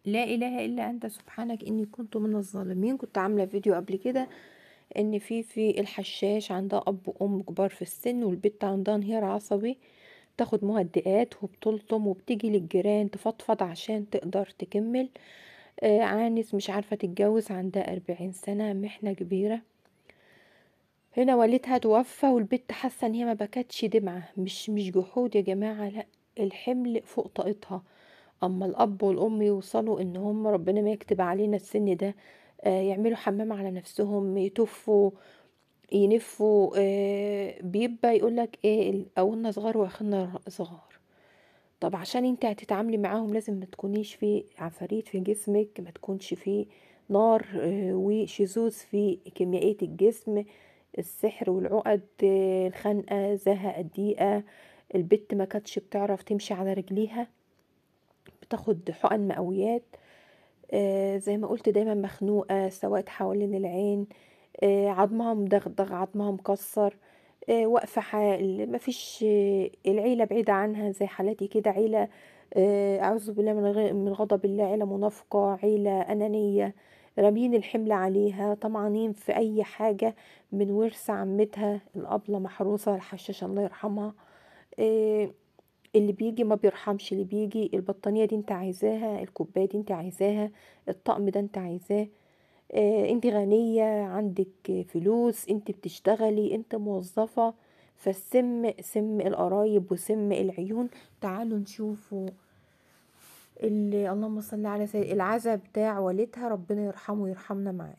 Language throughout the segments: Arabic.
لا اله الا انت سبحانك اني كنت من الظالمين. كنت عامله فيديو قبل كده ان في الحشاش عندها اب وام كبار في السن، والبت عندها انهيار عصبي، تاخد مهدئات وبتلطم وبتيجي للجيران تفضفض عشان تقدر تكمل. عانس مش عارفه تتجوز، عندها 40 سنه، محنه كبيره. هنا والدها توفى والبت حاسه ان هي ما بكتش دمعه، مش جحود يا جماعه، لا، الحمل فوق طاقتها. اما الاب والام يوصلوا ان هم ربنا ما يكتب علينا السن ده، يعملوا حمام على نفسهم، يتفوا، ينفوا، بيبقى يقولك ايه، اولنا صغار واخرنا صغار. طب عشان انت هتتعاملي معاهم لازم ما تكونيش في عفاريت في جسمك، ما تكونش في نار وشذوذ في كيميائية الجسم، السحر والعقد، الخنقة، زهق، الضيقة. البت ما كانتش بتعرف تمشي على رجليها، بتاخد حقن مقويات. زي ما قلت دايما مخنوقة، سواد حوالين العين، عظمها مدغدغ، عظمها مكسر، واقفة حال، مفيش، العيلة بعيدة عنها زي حالاتي كده، عيلة أعوذ بالله من غضب الله، عيلة منافقة، عيلة أنانية، رامين الحمل عليها، طمعانين في أي حاجة من ورث عمتها الأبلة محروسة الحشاشة الله يرحمها. آه، اللي بيجي ما بيرحمش، اللي بيجي البطانية دي انت عايزاها، الكوباية دي انت عايزاها، الطقم ده انت عايزاه، انت غنية، عندك فلوس، انت بتشتغلي، انت موظفة. فالسم سم القرايب وسم العيون. تعالوا نشوفوا اللي اللهم صل على سيد العزا بتاع والدها، ربنا يرحمه ويرحمنا معاه.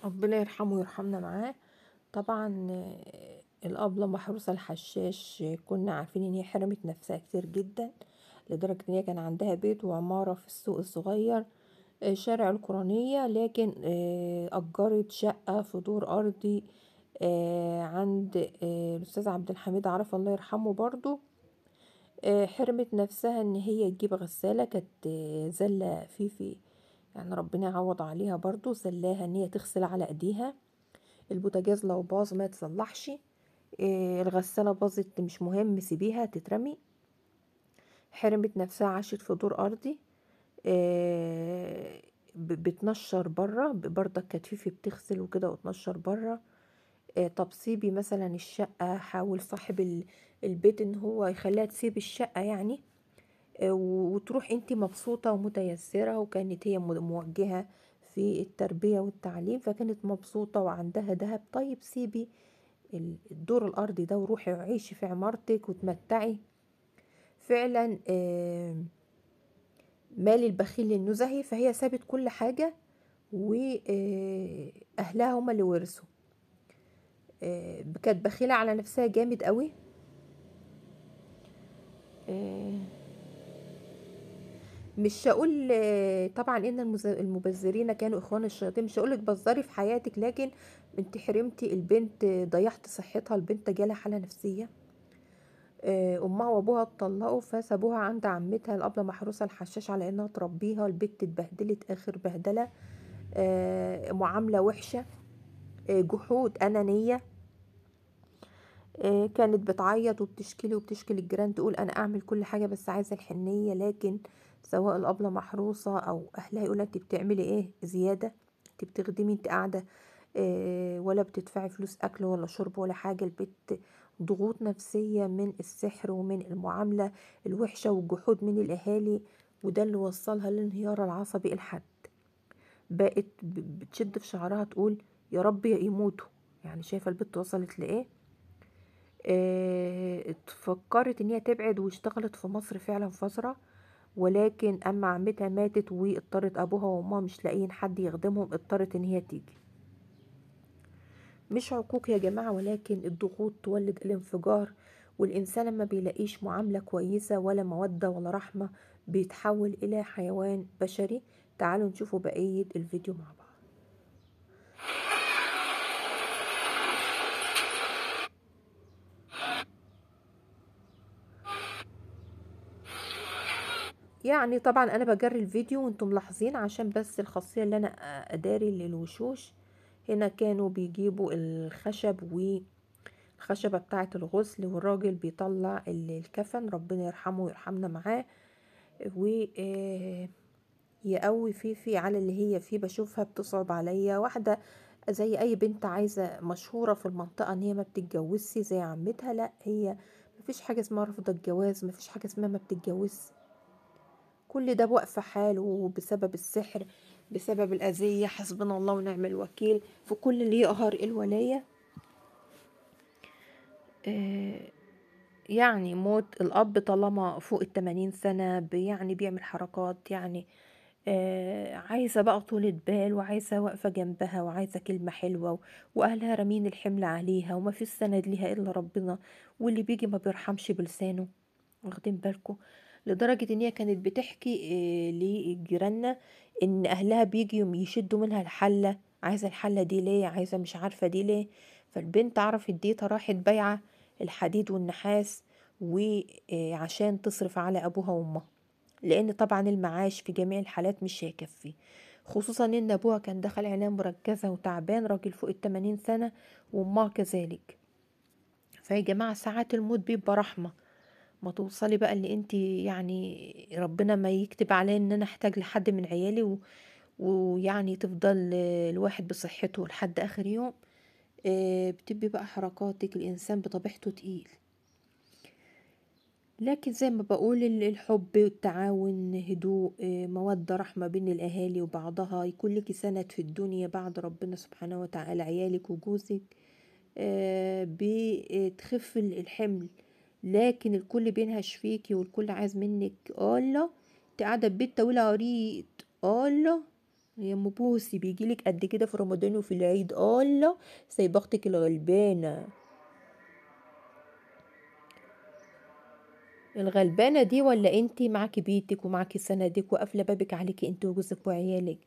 ربنا يرحمه ويرحمنا معاه. طبعا الأبلة محروسة الحشاش، كنا عارفين ان هي حرمت نفسها كتير جدا، لدرجة ان هي كان عندها بيت وعمارة في السوق الصغير، شارع القرانية، لكن أجرت شقة في دور أرضي عند الأستاذ عبد الحميد عرف الله يرحمه برضو. حرمت نفسها ان هي تجيب غسالة، كانت زلة في يعني ربنا يعوض عليها برضو، زلاها ان هي تغسل على ايديها. البوتاجاز لو باظ ما تصلحش، الغسالة باظت مش مهم سيبيها تترمي. حرمت نفسها، عاشت في دور ارضي، بتنشر بره برضك، كانت فيفي بتغسل وكده وتنشر بره. طب سيبي مثلا الشقة، حاول صاحب البيت ان هو يخليها تسيب الشقة يعني، وتروح انت مبسوطة ومتيسرة، وكانت هي موجهة في التربية والتعليم، فكانت مبسوطة وعندها دهب. طيب سيبي الدور الارضي ده وروحي وعيشي في عمارتك وتمتعي. فعلا مال البخيل للنزهي، فهي سابت كل حاجة، واهلها هما اللي ورثوا. كانت بخيلة على نفسها جامد قوي. آه، مش هقول طبعا ان المبذرين كانوا اخوان الشياطين، مش هقولك بذري في حياتك، لكن انت حرمتي البنت، ضيعت صحتها، البنت جالها حالة نفسية. امها وابوها اتطلقوا فسابوها عند عمتها الابله محروسه الحشاش على انها تربيها، البنت اتبهدلت اخر بهدله. معاملة وحشة، جحود، أنانية. كانت بتعيط وبتشكي وبتشكي للجيران، تقول انا اعمل كل حاجه بس عايزه الحنيه، لكن سواء الابله محروسه او اهلها يقولها انت بتعملي ايه زياده، انت بتخدمي، انت قاعده ولا بتدفعي فلوس اكل ولا شرب ولا حاجه. البيت ضغوط نفسيه من السحر ومن المعامله الوحشه والجحود من الاهالي، وده اللي وصلها للانهيار العصبي الحاد. بقت بتشد في شعرها تقول يا رب يموتوا. يعني شايفه البت وصلت لايه. فكرت ان هي تبعد، واشتغلت في مصر فعلا فترة، ولكن اما عمتها ماتت واضطرت ابوها وامها مش لاقيين حد يخدمهم، اضطرت ان هي تيجي. مش عقوق يا جماعة، ولكن الضغوط تولد الانفجار، والانسان لما بيلاقيش معاملة كويسة ولا مودة ولا رحمة بيتحول الى حيوان بشري. تعالوا نشوفوا بقية الفيديو مع بعض. يعني طبعا انا بجري الفيديو وانتم ملاحظين عشان بس الخاصية اللي انا اداري للوشوش. هنا كانوا بيجيبوا الخشب والخشبة بتاعة الغسل، والراجل بيطلع الكفن، ربنا يرحمه ويرحمنا معاه، ويقوي فيه على اللي هي فيه. بشوفها بتصعب عليا، واحدة زي اي بنت عايزة مشهورة في المنطقة ان هي ما بتتجوزش زي عمتها، لا، هي مفيش حاجة اسمها رفض الجواز، مفيش حاجة اسمها ما بتتجوزش. كل ده واقفة حاله بسبب السحر، بسبب الأذية. حسبنا الله ونعم الوكيل في كل اللي يقهر الولاية. يعني موت الأب طالما فوق 80 سنة يعني بيعمل حركات، يعني عايزة بقى طولة بال، وعايزة واقفة جنبها، وعايزة كلمة حلوة، وأهلها رامين الحمل عليها، وما في سند ليها إلا ربنا، واللي بيجي ما بيرحمش بلسانه. واخدين بالكم؟ لدرجة ان هي كانت بتحكي لجيراننا ان اهلها بيجي يشدوا منها الحلة، عايزة الحلة دي ليه، عايزة مش عارفة دي ليه. فالبنت عرفت ديتها، راحت بايعة الحديد والنحاس وعشان تصرف على ابوها وامها، لان طبعا المعاش في جميع الحالات مش هيكفي، خصوصا ان ابوها كان دخل عناية مركزة وتعبان، راجل فوق 80 سنة، وامها كذلك. فيا جماعة ساعات الموت بيبقى رحمة. ما توصلي بقى اللي انت يعني ربنا ما يكتب عليا ان انا احتاج لحد من عيالي ويعني تفضل الواحد بصحته لحد اخر يوم. بتبقي بقى حركاتك، الانسان بطبيعته تقيل. لكن زي ما بقول الحب والتعاون، هدوء، مودة، رحمة بين الأهالي وبعضها، يكون لك سند في الدنيا بعد ربنا سبحانه وتعالى عيالك وجوزك، بتخف الحمل. لكن الكل بينهش فيكي، والكل عايز منك الله، انت قاعدة ببيت طويل عريض، الله يا ام بوسي بيجيلك قد كده في رمضان وفي العيد، الله سايبه اختك الغلبانه. الغلبانة دي ولا انتي معاكي بيتك ومعاكي سندك وقافلة بابك عليكي انت وجوزك وعيالك،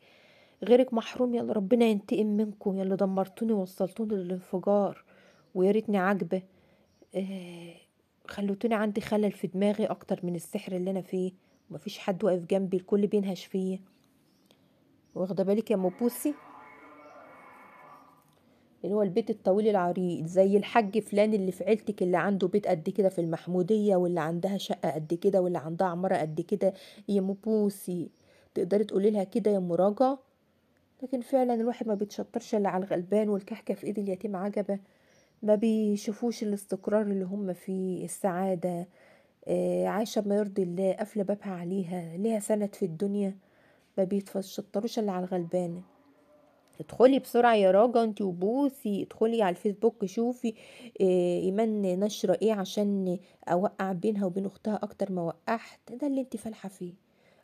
غيرك محروم؟ يلا ربنا ينتقم منكم، يلا دمرتوني ووصلتوني للانفجار، ويا ريتني عاجبة. آه خلوتوني عندي خلل في دماغي اكتر من السحر اللي انا فيه، ومفيش حد واقف جنبي، الكل بينهش فيا. واخده بالك يا ام بوسي؟ اللي هو البيت الطويل العريض، زي الحاج فلان اللي في عيلتك اللي عنده بيت قد كده في المحمودية، واللي عندها شقة قد كده، واللي عندها عمارة قد كده. يا مبوسي تقدري تقولي لها كده يا مراجعة؟ لكن فعلا الواحد ما بيتشطرش الا على الغلبان، والكحكة في ايد اليتيم عجبة. ما بيشوفوش الاستقرار اللي هم فيه، السعادة. عايشة بما يرضي الله، قافلة بابها عليها، ليها سند في الدنيا. ما بيتشطروش الا على الغلبان. ادخلي بسرعة يا راجا انتي وبوسي، ادخلي على الفيسبوك شوفي ايمان نشرة ايه عشان اوقع بينها وبين اختها اكتر ما وقحت. ده اللي انتي فالحة فيه.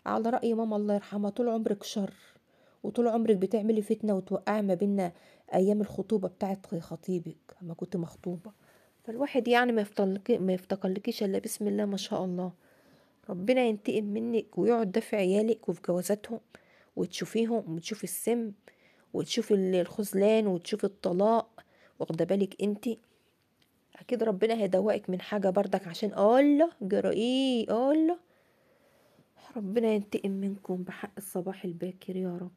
على رأي ماما الله يرحمها، طول عمرك شر، وطول عمرك بتعملي فتنة وتوقعي ما بيننا ايام الخطوبة بتاعت خطيبك اما كنت مخطوبة. فالواحد يعني ما يفتقلكيش الا بسم الله ما شاء الله. ربنا ينتقم منك ويقعد ده في عيالك وفي جوازاتهم، وتشوفيهم وتشوفي السم، وتشوفي الخذلان، وتشوفي الطلاق. واخده بالك انتي؟ اكيد ربنا هيدوقك من حاجه بردك، عشان الله جرى ايه، الله ربنا ينتقم منكم بحق الصباح الباكر يا رب.